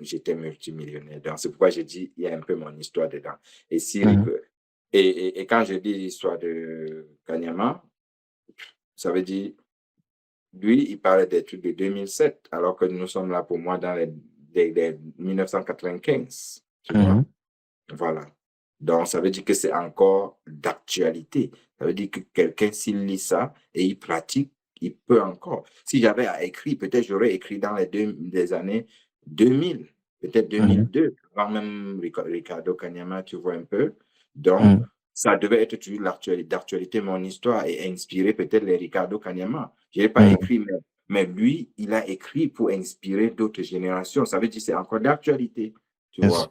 j'étais multimillionnaire. Donc, c'est pourquoi j'ai dit, il y a un peu mon histoire dedans. Et, Mhm. et quand je dis l'histoire de Kanyama, ça veut dire, lui, il parlait des trucs de 2007, alors que nous sommes là pour moi dans les 1995, tu vois. Mhm. Voilà. Donc, ça veut dire que c'est encore d'actualité. Ça veut dire que quelqu'un, s'il lit ça et il pratique, il peut encore. Si j'avais à écrire, peut-être j'aurais écrit dans les années 2000, peut-être Mhm. 2002, avant même Ricardo Kanyama, tu vois un peu. Donc, Mhm. ça devait être toujours d'actualité, mon histoire, et inspirer peut-être les Ricardo Kanyama. Je n'ai pas Mhm. écrit, mais lui, il a écrit pour inspirer d'autres générations. Ça veut dire que c'est encore d'actualité, tu Yes. vois.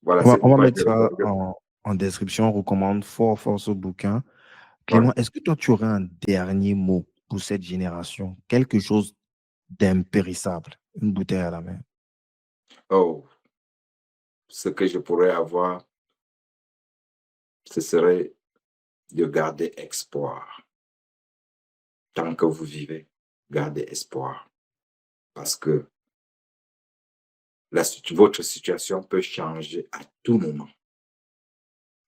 Voilà, c'est On va pourquoi mettre ça en description. On recommande fort, fort ce bouquin. ouais. Clément, est-ce que toi, tu aurais un dernier mot pour cette génération? Quelque chose d'impérissable, une bouteille à la main. Oh, ce que je pourrais avoir, ce serait de garder espoir. Tant que vous vivez, gardez espoir. Parce que votre situation peut changer à tout moment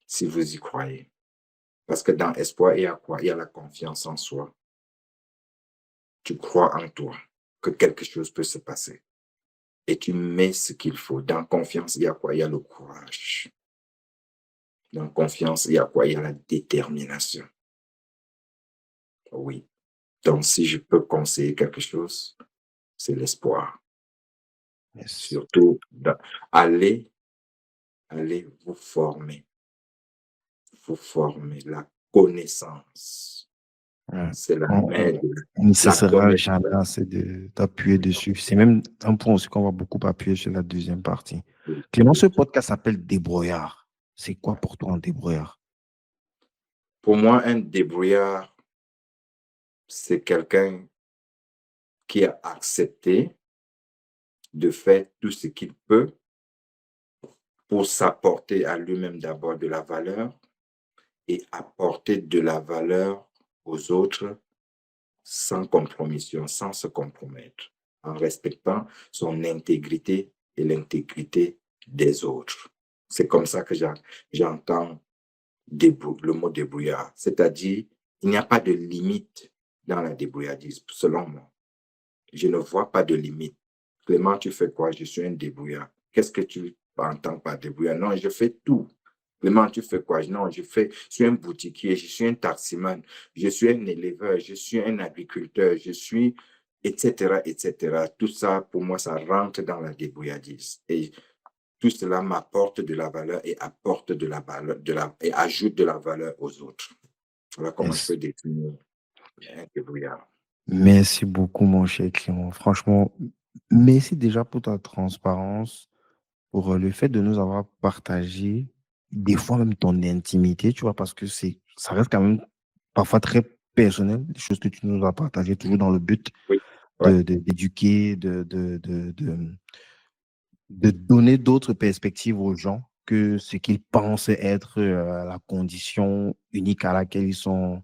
si vous y croyez. Parce que dans espoir, il y a quoi? Il y a la confiance en soi. Tu crois en toi, que quelque chose peut se passer. Et tu mets ce qu'il faut. Dans confiance, il y a quoi? Il y a le courage. Dans confiance, il y a quoi? Il y a la détermination. Oui. Donc, si je peux conseiller quelque chose, c'est l'espoir. Yes. Surtout, allez, allez vous former. La connaissance, Ouais. c'est la On, mère on- de on ne la cessera connaissance. jamais assez d'appuyer dessus. C'est même un point aussi qu'on va beaucoup appuyer sur la deuxième partie. Oui, Clément, oui. ce podcast s'appelle Débrouillard. C'est quoi pour toi un débrouillard? Pour moi, un débrouillard, c'est quelqu'un qui a accepté de faire tout ce qu'il peut pour s'apporter à lui-même d'abord de la valeur et apporter de la valeur aux autres sans compromission, sans se compromettre, en respectant son intégrité et l'intégrité des autres. C'est comme ça que j'entends le mot débrouillard. C'est-à-dire, il n'y a pas de limite dans la débrouillardise, selon moi. Je ne vois pas de limite. Clément, tu fais quoi? Je suis un débrouillard. Qu'est-ce que tu entends par débrouillard? Non, je fais tout. Clément, tu fais quoi? Non, je suis un boutiquier, je suis un taximan, je suis un éleveur, je suis un agriculteur, je suis, etc., etc. Tout ça, pour moi, ça rentre dans la débrouillardise. Et tout cela m'apporte de la valeur et apporte de la valeur, et ajoute de la valeur aux autres. Voilà comment je Yes. peux définir un débrouillard. Merci beaucoup, mon cher Clément. Franchement, merci déjà pour ta transparence, pour le fait de nous avoir partagé des fois même ton intimité, tu vois, parce que ça reste quand même parfois très personnel, les choses que tu nous as partagées, toujours dans le but Oui, ouais. d'éduquer, de donner d'autres perspectives aux gens que ce qu'ils pensent être la condition unique à laquelle ils sont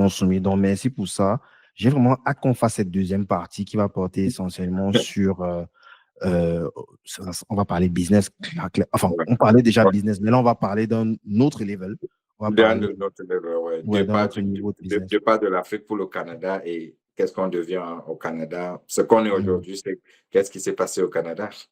soumis. Donc, merci pour ça. J'ai vraiment hâte qu'on fasse cette deuxième partie qui va porter essentiellement sur euh, on va parler business. Enfin, Ouais. on parlait déjà Ouais. business, mais là, on va parler d'un autre level. On va Dans parler notre level, ouais. ouais, d'un autre niveau de business. De pas de l'Afrique pour le Canada et qu'est-ce qu'on devient au Canada. Ce qu'on est Mm. aujourd'hui, c'est qu'est-ce qui s'est passé au Canada. C'est ça.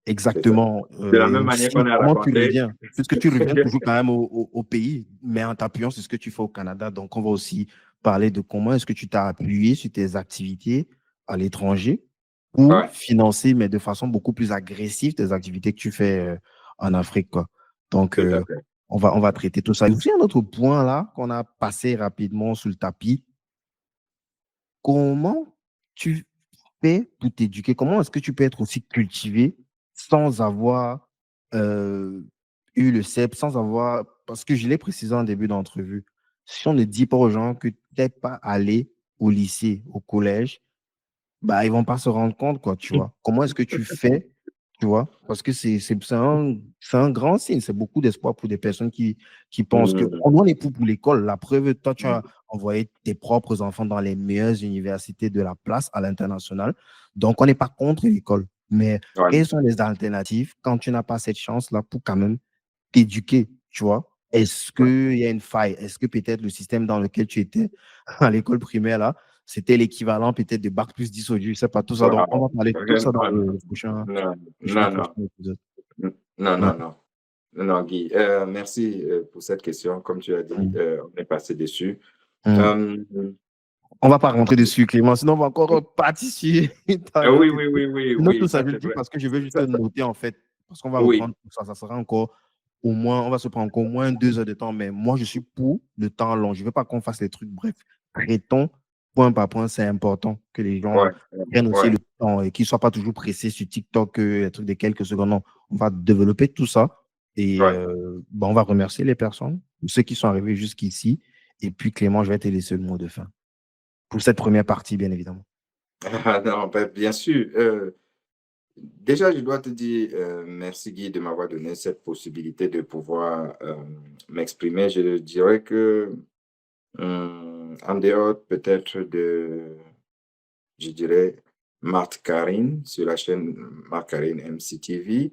Exactement. De la Et même manière qu'on aussi, a comment tu raconté. reviens? Puisque tu reviens toujours quand même au pays, mais en t'appuyant sur ce que tu fais au Canada. Donc, on va aussi parler de comment est-ce que tu t'as appuyé sur tes activités à l'étranger pour Ouais, financer, mais de façon beaucoup plus agressive, tes activités que tu fais en Afrique, quoi. Donc, tout à fait. on va traiter tout ça. Il y a aussi un autre point là qu'on a passé rapidement sous le tapis. Comment tu fais pour t'éduquer? Comment est-ce que tu peux être aussi cultivé sans avoir euh, eu le CEP, sans avoir... Parce que je l'ai précisé en début d'entrevue, si on ne dit pas aux gens que tu n'es pas allé au lycée, au collège, bah, ils vont pas se rendre compte, quoi, tu vois. Comment est-ce que tu fais, tu vois? Parce que c'est un grand signe, c'est beaucoup d'espoir pour des personnes qui pensent que Mm, on en est pour l'école. La preuve, toi, tu as mm. envoyé tes propres enfants dans les meilleures universités de la place à l'international. Donc, on n'est pas contre l'école. Mais Ouais, quelles sont les alternatives quand tu n'as pas cette chance-là pour quand même t'éduquer, tu vois? Est-ce ouais, qu'il y a une faille? Est-ce que peut-être le système dans lequel tu étais à l'école primaire, là, c'était l'équivalent peut-être de bac plus 10 aujourd'hui, je sais pas, tout ça. Donc, on va wow. parler de tout ça dans le prochain, Non, prochain, non, prochain non, épisode. non, Ouais. non, non. Non, Guy, merci pour cette question. Comme tu as dit, Mm. on est passé dessus. Mm. Euh, On va pas rentrer dessus, Clément, sinon on va encore repartir sur un oui, autre oui, épisode. oui, oui, Je note oui, tout ça, ça je le c'est dis vrai. parce que je veux juste Ça- noter, en fait, parce qu'on va oui, reprendre tout ça. Ça sera encore au moins, on va se prendre encore au moins 2 heures de temps, mais moi, je suis pour le temps long. Je ne veux pas qu'on fasse les trucs bref. Traitons point par point, c'est important que les gens ouais, prennent aussi ouais, le temps et qu'ils ne soient pas toujours pressés sur TikTok, les trucs de quelques secondes. Non, on va développer tout ça et ouais. ben, on va remercier les personnes, ceux qui sont arrivés jusqu'ici. Et puis, Clément, je vais te laisser le mot de fin pour cette première partie, bien évidemment. Ah, non, ben, bien sûr. Déjà, je dois te dire merci, Guy, de m'avoir donné cette possibilité de pouvoir m'exprimer. Je dirais que en dehors peut-être de, je dirais, Marthe Karine sur la chaîne Marthe Karine MCTV.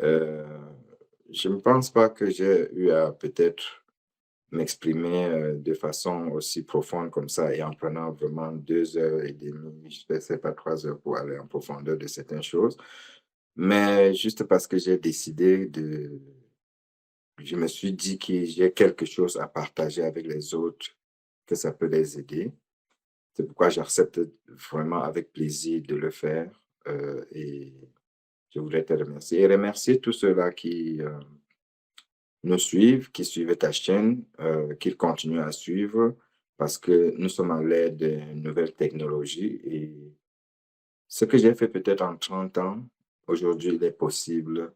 Euh, je ne pense pas que j'ai eu à peut-être m'exprimer de façon aussi profonde comme ça et en prenant vraiment 2 heures et demie, je ne sais pas 3 heures pour aller en profondeur de certaines choses. Mais juste parce que j'ai décidé de, je me suis dit que j'ai quelque chose à partager avec les autres, que ça peut les aider. C'est pourquoi j'accepte vraiment avec plaisir de le faire. Et je voudrais te remercier et remercier tous ceux-là qui nous suivent, qui suivent ta chaîne, qu'ils continuent à suivre parce que nous sommes à l'ère de nouvelles technologies et ce que j'ai fait peut-être en 30 ans, aujourd'hui, il est possible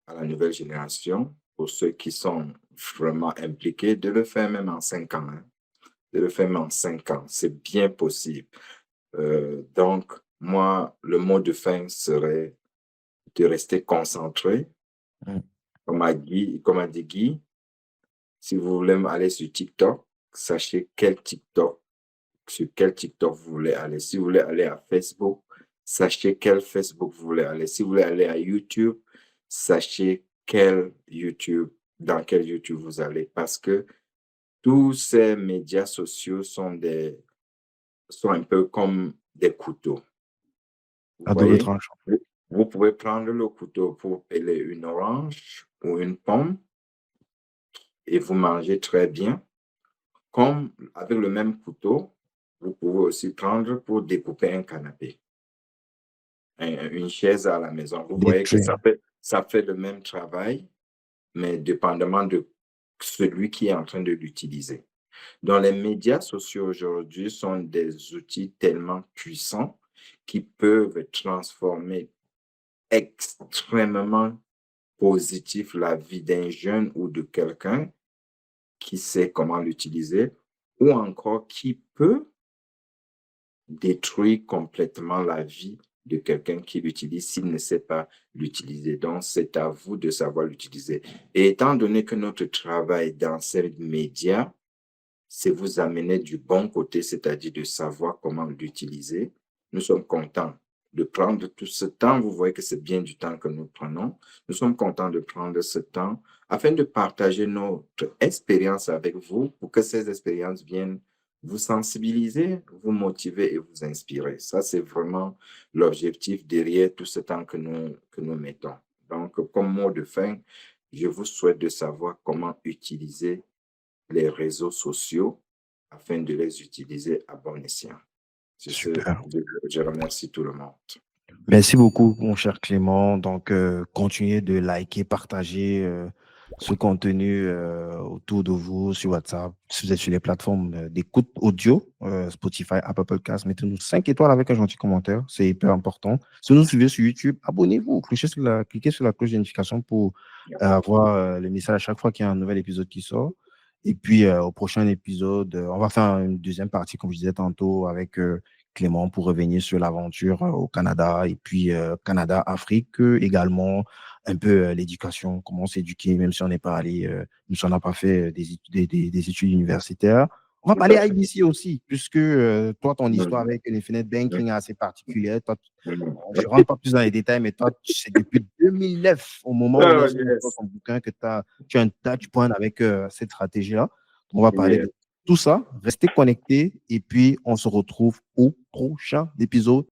à la nouvelle génération, pour ceux qui sont vraiment impliqués, de le faire même en 5 ans, hein, de le faire même en 5 ans. C'est bien possible. Donc, moi, le mot de fin serait de rester concentré. Mm. Comme a dit Guy, si vous voulez aller sur TikTok, sachez sur quel TikTok vous voulez aller. Si vous voulez aller à Facebook, sachez quel Facebook vous voulez aller. Si vous voulez aller à YouTube, sachez dans quel YouTube vous allez. Parce que tous ces médias sociaux sont un peu comme des couteaux. Vous À double voyez? tranchant. Vous pouvez prendre le couteau pour peler une orange ou une pomme et vous mangez très bien. Comme avec le même couteau, vous pouvez aussi prendre pour découper un canapé, une chaise à la maison. Vous voyez que Détruire. ça fait le même travail, mais dépendamment de celui qui est en train de l'utiliser. Donc, les médias sociaux aujourd'hui sont des outils tellement puissants qui peuvent transformer extrêmement positif la vie d'un jeune ou de quelqu'un qui sait comment l'utiliser ou encore qui peut détruire complètement la vie de quelqu'un qui l'utilise s'il ne sait pas l'utiliser. Donc, c'est à vous de savoir l'utiliser. Et étant donné que notre travail dans ces médias, c'est vous amener du bon côté, c'est-à-dire de savoir comment l'utiliser, nous sommes contents de prendre tout ce temps. Vous voyez que c'est bien du temps que nous prenons. Nous sommes contents de prendre ce temps afin de partager notre expérience avec vous pour que ces expériences viennent vous sensibiliser, vous motiver et vous inspirer. Ça, c'est vraiment l'objectif derrière tout ce temps que nous mettons. Donc, comme mot de fin, je vous souhaite de savoir comment utiliser les réseaux sociaux afin de les utiliser à bon escient. Sur ce, Super. je remercie tout le monde. Merci beaucoup, mon cher Clément. Donc, continuez de liker, partager ce contenu autour de vous sur WhatsApp. Si vous êtes sur les plateformes d'écoute audio, Spotify, Apple Podcasts, mettez-nous 5 étoiles avec un gentil commentaire. C'est hyper important. Si vous nous suivez sur YouTube, abonnez-vous. Cliquez sur la cloche de notification pour avoir les messages à chaque fois qu'il y a un nouvel épisode qui sort. Et puis, au prochain épisode, on va faire une deuxième partie, comme je disais tantôt, avec Clément pour revenir sur l'aventure au Canada et puis Canada-Afrique également, un peu l'éducation, comment s'éduquer, même si on n'est pas allé, même si on n'a pas fait des études universitaires. On va Tout parler à fait. IBC aussi, puisque toi, ton histoire avec l'Infinite Banking est assez particulière. Toi, je ne rentre pas plus dans les détails, mais toi, c'est depuis 2009, au moment où Oh, Nelson sort yes. son bouquin, que tu as un touch point avec cette stratégie-là. On va parler Yes. de tout ça. Restez connectés et puis on se retrouve au prochain épisode.